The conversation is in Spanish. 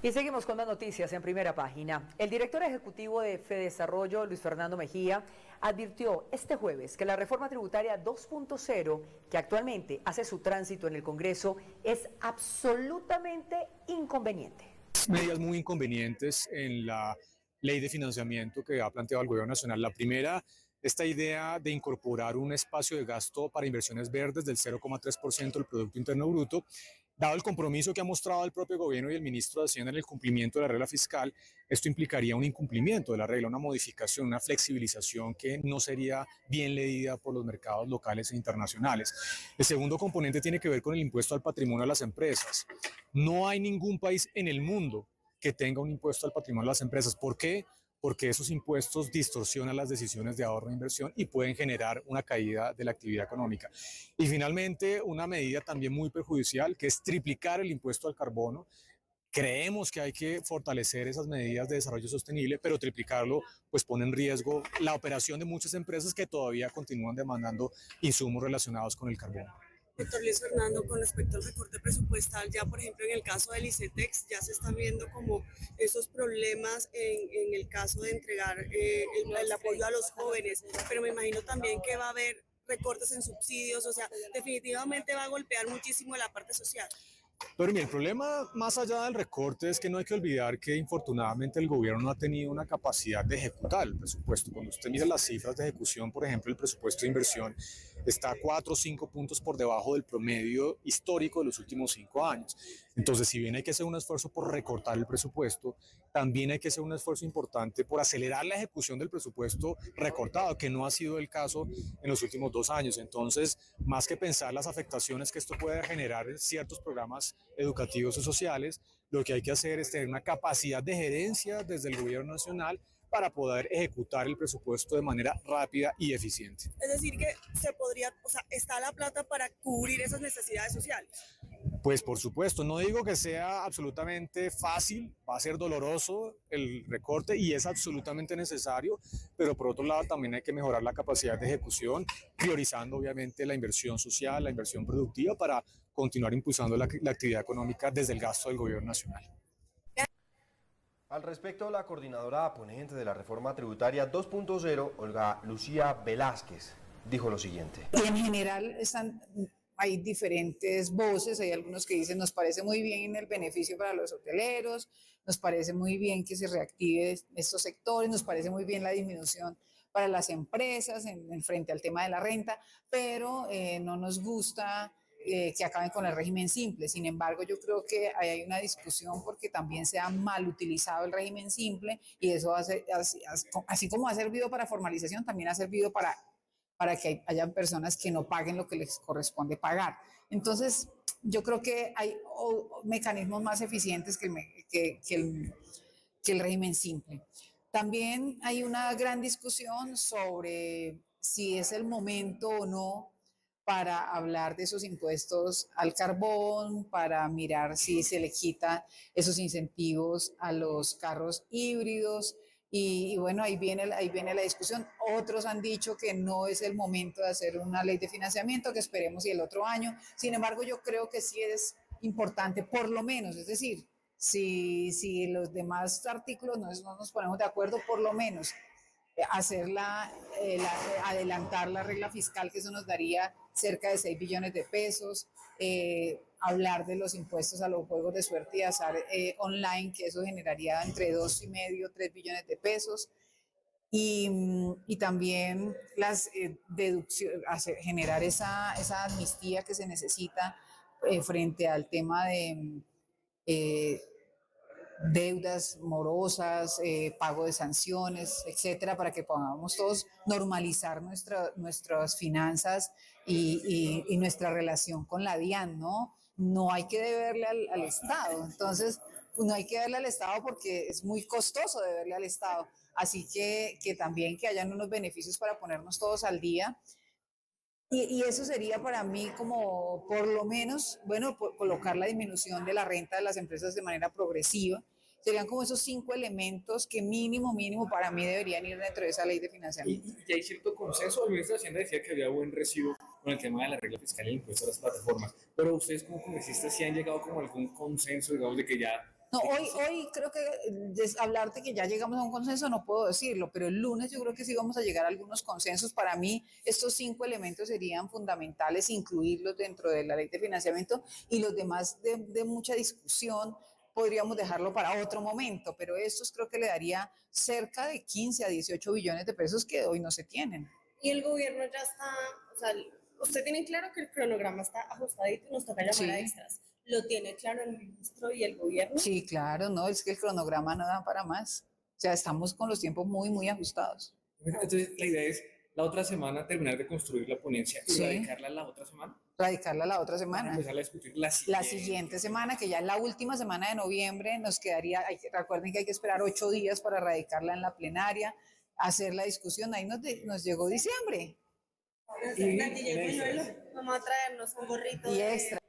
Y seguimos con más noticias en primera página. El director ejecutivo de Fedesarrollo, Luis Fernando Mejía, advirtió este jueves que la reforma tributaria 2.0, que actualmente hace su tránsito en el Congreso, es absolutamente inconveniente. Medidas muy inconvenientes en la ley de financiamiento que ha planteado el Gobierno Nacional. La primera, esta idea de incorporar un espacio de gasto para inversiones verdes del 0,3% del Producto Interno Bruto. Dado el compromiso que ha mostrado el propio gobierno y el ministro de Hacienda en el cumplimiento de la regla fiscal, esto implicaría un incumplimiento de la regla, una modificación, una flexibilización que no sería bien leída por los mercados locales e internacionales. El segundo componente tiene que ver con el impuesto al patrimonio de las empresas. No hay ningún país en el mundo que tenga un impuesto al patrimonio de las empresas. ¿Por qué? Porque esos impuestos distorsionan las decisiones de ahorro e inversión y pueden generar una caída de la actividad económica. Y finalmente, una medida también muy perjudicial, que es triplicar el impuesto al carbono. Creemos que hay que fortalecer esas medidas de desarrollo sostenible, pero triplicarlo pues pone en riesgo la operación de muchas empresas que todavía continúan demandando insumos relacionados con el carbono. Doctor Luis Fernando, con respecto al recorte presupuestal, ya por ejemplo en el caso del ICETEX ya se están viendo como esos problemas en el caso de entregar el apoyo a los jóvenes, pero me imagino también que va a haber recortes en subsidios, o sea, definitivamente va a golpear muchísimo la parte social. Pero mira, el problema más allá del recorte es que no hay que olvidar que infortunadamente el gobierno no ha tenido una capacidad de ejecutar el presupuesto. Cuando usted mira las cifras de ejecución, por ejemplo, el presupuesto de inversión está 4 o 5 puntos por debajo del promedio histórico de los últimos 5 años. Entonces, si bien hay que hacer un esfuerzo por recortar el presupuesto, también hay que hacer un esfuerzo importante por acelerar la ejecución del presupuesto recortado, que no ha sido el caso en los últimos 2 años. Entonces, más que pensar las afectaciones que esto puede generar en ciertos programas educativos o sociales, lo que hay que hacer es tener una capacidad de gerencia desde el gobierno nacional para poder ejecutar el presupuesto de manera rápida y eficiente. Es decir, que se podría, o sea, está la plata para cubrir esas necesidades sociales. Pues por supuesto, no digo que sea absolutamente fácil, va a ser doloroso el recorte y es absolutamente necesario, pero por otro lado también hay que mejorar la capacidad de ejecución, priorizando obviamente la inversión social, la inversión productiva para continuar impulsando la actividad económica desde el gasto del gobierno nacional. Al respecto, la coordinadora ponente de la reforma tributaria 2.0, Olga Lucía Velázquez, dijo lo siguiente. Y en general hay diferentes voces, hay algunos que dicen nos parece muy bien el beneficio para los hoteleros, nos parece muy bien que se reactive estos sectores, nos parece muy bien la disminución para las empresas en frente al tema de la renta, pero no nos gusta que acaben con el régimen simple. Sin embargo, yo creo que hay una discusión porque también se ha mal utilizado el régimen simple y eso así como ha servido para formalización, también ha servido para que hayan personas que no paguen lo que les corresponde pagar. Entonces, yo creo que hay mecanismos más eficientes que el régimen simple. También hay una gran discusión sobre si es el momento o no para hablar de esos impuestos al carbón, para mirar si se le quita esos incentivos a los carros híbridos. Y bueno, ahí viene la discusión. Otros han dicho que no es el momento de hacer una ley de financiamiento, que esperemos y el otro año. Sin embargo, yo creo que sí es importante, por lo menos, es decir, si los demás artículos no nos ponemos de acuerdo, por lo menos adelantar la regla fiscal, que eso nos daría cerca de 6 billones de pesos, hablar de los impuestos a los juegos de suerte y azar online, que eso generaría entre 2,5 3 billones de pesos, y también las deducciones, generar esa amnistía que se necesita frente al tema de deudas morosas, pago de sanciones, etcétera, para que podamos todos normalizar nuestras finanzas y nuestra relación con la DIAN, ¿no? No hay que deberle al Estado, entonces no hay que deberle al Estado porque es muy costoso deberle al Estado, así que también que hayan unos beneficios para ponernos todos al día. Y eso sería para mí como, por lo menos, bueno, colocar la disminución de la renta de las empresas de manera progresiva. Serían como esos 5 elementos que mínimo para mí deberían ir dentro de esa ley de financiamiento. Y hay cierto consenso. El ministro de Hacienda decía que había buen recibo con el tema de la regla fiscal y el impuesto a las plataformas. Pero ustedes como congresistas sí han llegado como a algún consenso, digamos, de que ya No, hoy creo que hablarte que ya llegamos a un consenso no puedo decirlo, pero el lunes yo creo que sí vamos a llegar a algunos consensos. Para mí estos 5 elementos serían fundamentales, incluirlos dentro de la ley de financiamiento, y los demás de mucha discusión podríamos dejarlo para otro momento, pero estos creo que le daría cerca de 15 a 18 billones de pesos que hoy no se tienen. Y el gobierno ya está, o sea, usted tiene claro que el cronograma está ajustadito y nos toca llamar a extras. ¿Lo tiene claro el ministro y el gobierno? Sí, claro, no, es que el cronograma no da para más. O sea, estamos con los tiempos muy ajustados. Entonces, la idea es la otra semana terminar de construir la ponencia y Sí. radicarla la otra semana. Radicarla la otra Para semana. empezar a discutir la La siguiente semana, que ya es la última semana de noviembre, nos quedaría, recuerden que hay que esperar 8 días para radicarla en la plenaria, hacer la discusión, ahí nos llegó diciembre. Nati, llegó Manuel, vamos a traernos un gorrito Y de- extra.